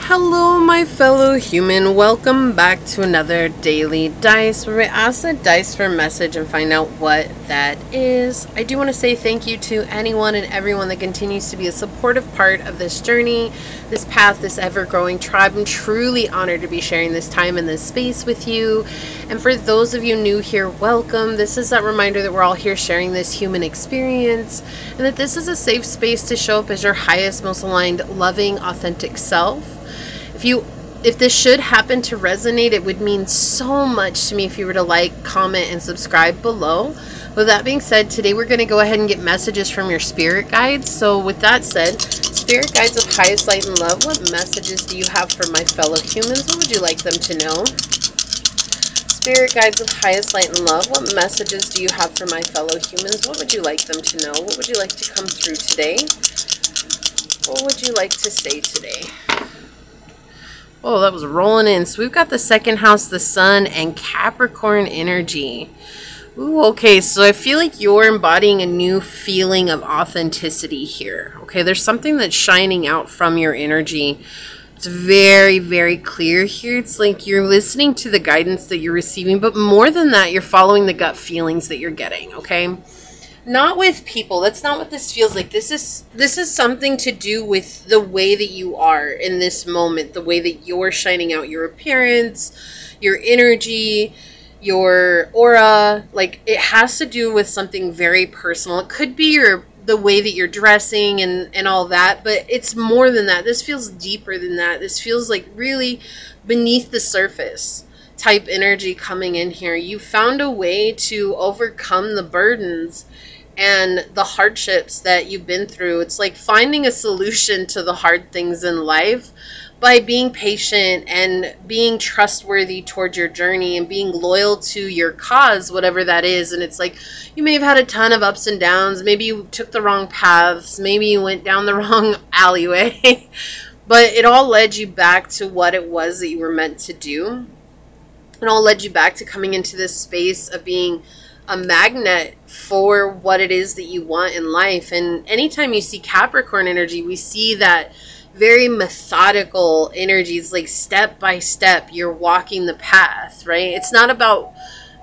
Hello, my fellow human. Welcome back to another daily dice where we ask the dice for a message and find out what that is. I do want to say thank you to anyone and everyone that continues to be a supportive part of this journey, this path, this ever-growing tribe. I'm truly honored to be sharing this time in this space with you. And for those of you new here, welcome. This is that reminder that we're all here sharing this human experience and that this is a safe space to show up as your highest, most aligned, loving, authentic self. If this should happen to resonate, it would mean so much to me if you were to like, comment, and subscribe below. With that being said, today we're going to go ahead and get messages from your spirit guides. So with that said, spirit guides of highest light and love, what messages do you have for my fellow humans? What would you like them to know? Spirit guides of highest light and love, what messages do you have for my fellow humans? What would you like them to know? What would you like to come through today? What would you like to say today? Oh, that was rolling in. So we've got the second house, the sun, and Capricorn energy. Ooh, okay, so I feel like you're embodying a new feeling of authenticity here. Okay, there's something that's shining out from your energy. It's very, very clear here. It's like you're listening to the guidance that you're receiving, but more than that, you're following the gut feelings that you're getting, okay? Not with people. That's not what this feels like. This is something to do with the way that you are in this moment, the way that you're shining out, your appearance, your energy, your aura. Like, it has to do with something very personal. It could be the way that you're dressing and all that, but it's more than that. This feels deeper than that. This feels like really beneath the surface type energy coming in here. You found a way to overcome the burdens and the hardships that you've been through. It's like finding a solution to the hard things in life by being patient and being trustworthy towards your journey and being loyal to your cause, whatever that is. And it's like you may have had a ton of ups and downs. Maybe you took the wrong paths. Maybe you went down the wrong alleyway. But it all led you back to what it was that you were meant to do. It all led you back to coming into this space of being a magnet for what it is that you want in life. And anytime you see Capricorn energy, we see that very methodical energies, like step by step, you're walking the path, right? It's not about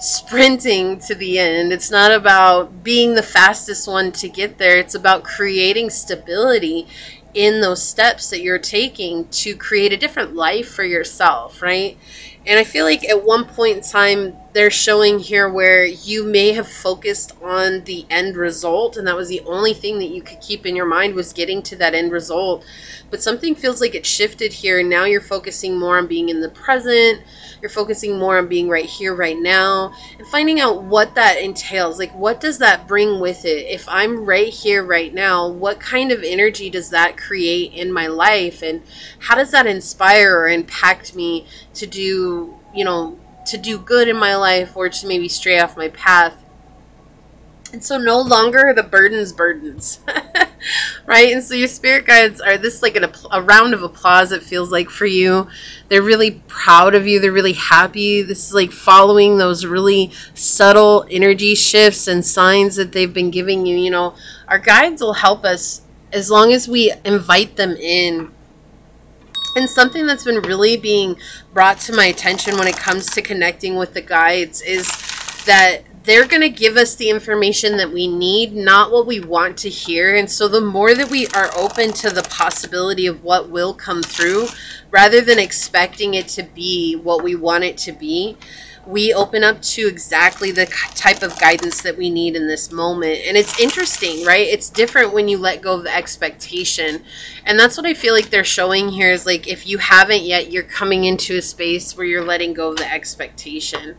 sprinting to the end. It's not about being the fastest one to get there. It's about creating stability in those steps that you're taking to create a different life for yourself, right? And I feel like at one point in time, they're showing here where you may have focused on the end result, and that was the only thing that you could keep in your mind was getting to that end result. But something feels like it shifted here, and now you're focusing more on being in the present. You're focusing more on being right here, right now, and finding out what that entails. Like, what does that bring with it? If I'm right here, right now, what kind of energy does that create in my life? And how does that inspire or impact me to do, to do good in my life or to maybe stray off my path? And so no longer are the burdens, right? And so your spirit guides are this like a round of applause, it feels like, for you. They're really proud of you. They're really happy. This is like following those really subtle energy shifts and signs that they've been giving you. Our guides will help us as long as we invite them in. And something that's been really being brought to my attention when it comes to connecting with the guides is that they're going to give us the information that we need, not what we want to hear. And so the more that we are open to the possibility of what will come through, rather than expecting it to be what we want it to be, we open up to exactly the type of guidance that we need in this moment. And it's interesting, right? It's different when you let go of the expectation. And that's what I feel like they're showing here is like, if you haven't yet, you're coming into a space where you're letting go of the expectation.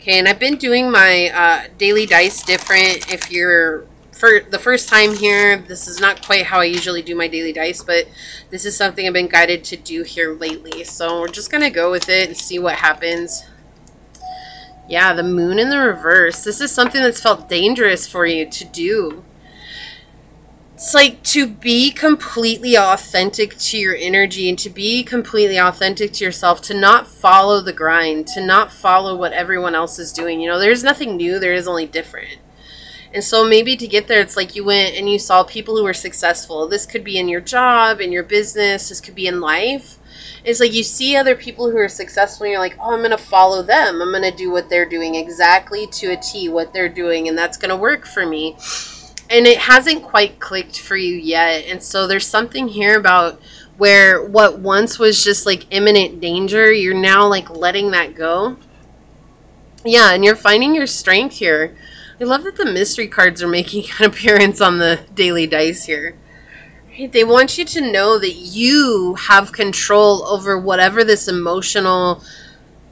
Okay, and I've been doing my daily dice different. If you're for the first time here, this is not quite how I usually do my daily dice, but this is something I've been guided to do here lately. So we're just going to go with it and see what happens. Yeah, the moon in the reverse. This is something that's felt dangerous for you to do. It's like to be completely authentic to your energy and to be completely authentic to yourself, to not follow the grind, to not follow what everyone else is doing. There's nothing new. There is only different. And so maybe to get there, it's like you went and you saw people who were successful. This could be in your job, in your business. This could be in life. It's like you see other people who are successful and you're like, oh, I'm going to follow them. I'm going to do what they're doing exactly to a T, what they're doing. And that's going to work for me. And it hasn't quite clicked for you yet. And so there's something here about where what once was just like imminent danger, you're now like letting that go. Yeah, and you're finding your strength here. I love that the mystery cards are making an appearance on the daily dice here. They want you to know that you have control over whatever this emotional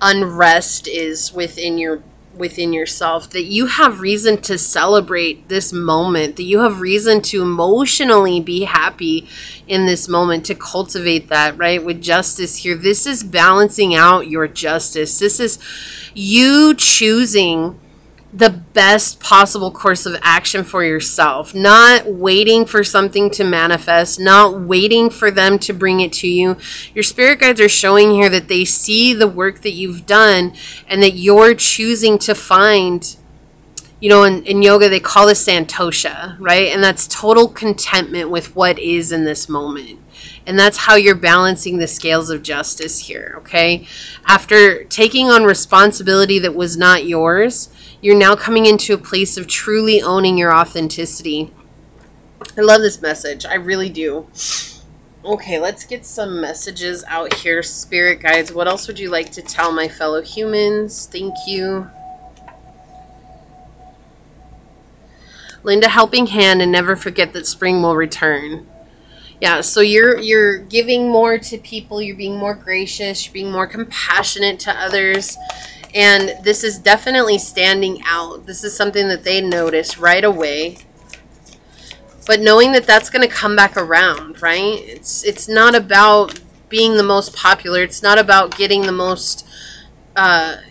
unrest is within yourself, that you have reason to celebrate this moment, that you have reason to emotionally be happy in this moment, to cultivate that, right? With justice here, this is balancing out your justice. This is you choosing the best possible course of action for yourself, not waiting for something to manifest, not waiting for them to bring it to you. Your spirit guides are showing here that they see the work that you've done and that you're choosing to find, you know, in yoga, they call this santosha, right? And that's total contentment with what is in this moment. And that's how you're balancing the scales of justice here, okay? After taking on responsibility that was not yours, you're now coming into a place of truly owning your authenticity. I love this message. I really do. Okay, let's get some messages out here. Spirit guides, what else would you like to tell my fellow humans? Thank you. Lend a helping hand and never forget that spring will return. Yeah, so you're giving more to people. You're being more gracious. You're being more compassionate to others. And this is definitely standing out. This is something that they notice right away. But knowing that that's going to come back around, right? It's not about being the most popular. It's not about getting the most, the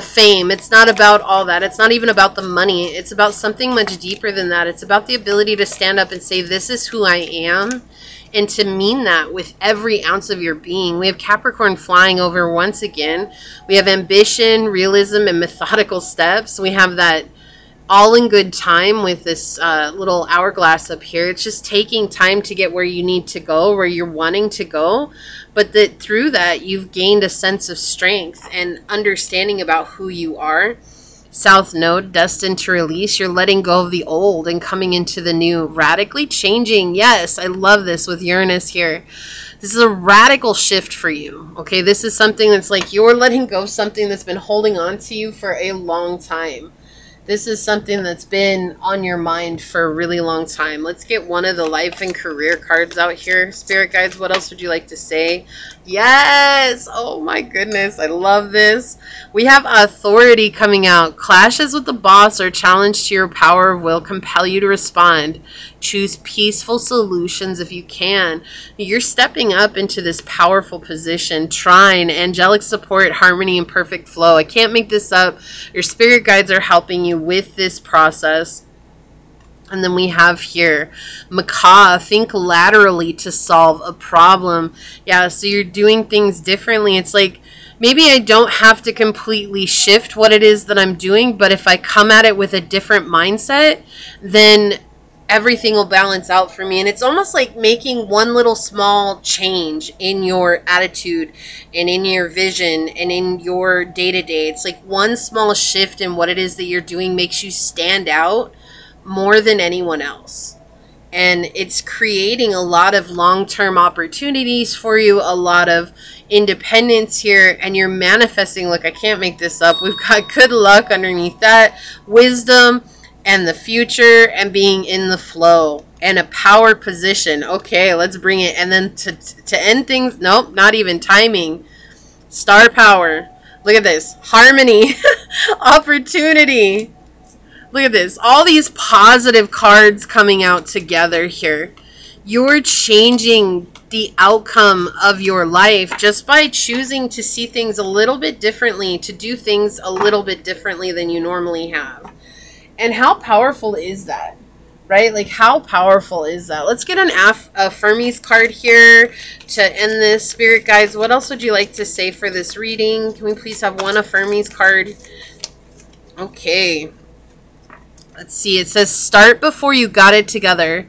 fame. It's not about all that. It's not even about the money. It's about something much deeper than that. It's about the ability to stand up and say, this is who I am. And to mean that with every ounce of your being. We have Capricorn flying over once again. We have ambition, realism, and methodical steps. We have that all in good time with this little hourglass up here. It's just taking time to get where you need to go, where you're wanting to go. But that through that, you've gained a sense of strength and understanding about who you are. South Node, destined to release. You're letting go of the old and coming into the new, radically changing. Yes, I love this with Uranus here. This is a radical shift for you. Okay, this is something that's like you're letting go of something that's been holding on to you for a long time. This is something that's been on your mind for a really long time. Let's get one of the life and career cards out here. Spirit guides, what else would you like to say? Yes! Oh my goodness, I love this. We have authority coming out. Clashes with the boss or challenge to your power will compel you to respond. Choose peaceful solutions if you can. You're stepping up into this powerful position. Trine, angelic support, harmony, and perfect flow. I can't make this up. Your spirit guides are helping you with this process. And then we have here, Macaw, think laterally to solve a problem. Yeah, so you're doing things differently. It's like, maybe I don't have to completely shift what it is that I'm doing, but if I come at it with a different mindset, then everything will balance out for me. And it's almost like making one little small change in your attitude and in your vision and in your day-to-day. It's like one small shift in what it is that you're doing makes you stand out more than anyone else. And it's creating a lot of long-term opportunities for you, a lot of independence here, and you're manifesting. Look, I can't make this up. We've got good luck underneath that, wisdom, and the future, and being in the flow, and a power position. Okay, let's bring it. And then to end things, nope, not even timing. Star power. Look at this. Harmony. Opportunity. Look at this. All these positive cards coming out together here. You're changing the outcome of your life just by choosing to see things a little bit differently, to do things a little bit differently than you normally have. And how powerful is that? Right? Like, how powerful is that? Let's get an Fermi's card here to end this. Spirit guides, what else would you like to say for this reading? Can we please have one Fermi's card? Okay. Let's see. It says start before you got it together.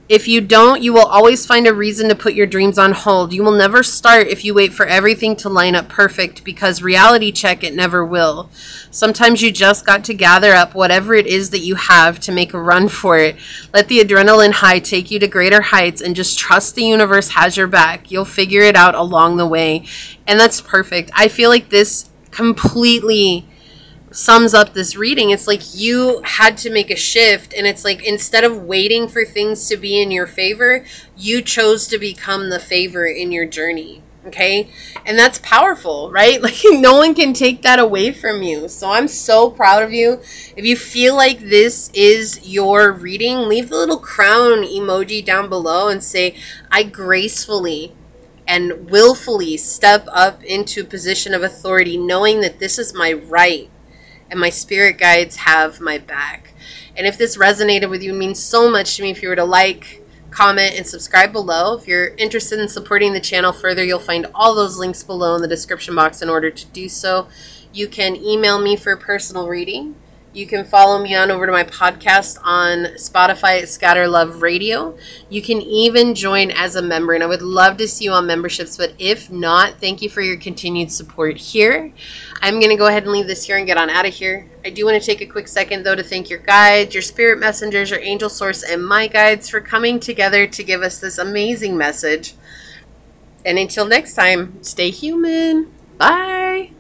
If you don't, you will always find a reason to put your dreams on hold. You will never start if you wait for everything to line up perfect, because reality check, it never will. Sometimes you just got to gather up whatever it is that you have to make a run for it. Let the adrenaline high take you to greater heights and just trust the universe has your back. You'll figure it out along the way. And that's perfect. I feel like this completely sums up this reading. It's like you had to make a shift, and it's like instead of waiting for things to be in your favor, you chose to become the favor in your journey. Okay, and that's powerful, right? Like no one can take that away from you. So I'm so proud of you. If you feel like this is your reading, leave the little crown emoji down below and say, I gracefully and willfully step up into a position of authority, knowing that this is my right and my spirit guides have my back. And if this resonated with you, it means so much to me if you were to like, comment, and subscribe below. If you're interested in supporting the channel further, you'll find all those links below in the description box in order to do so. You can email me for a personal reading. You can follow me on over to my podcast on Spotify at Scatter Love Radio. You can even join as a member, and I would love to see you on memberships, but if not, thank you for your continued support here. I'm going to go ahead and leave this here and get on out of here. I do want to take a quick second, though, to thank your guides, your spirit messengers, your angel source, and my guides for coming together to give us this amazing message. And until next time, stay human. Bye.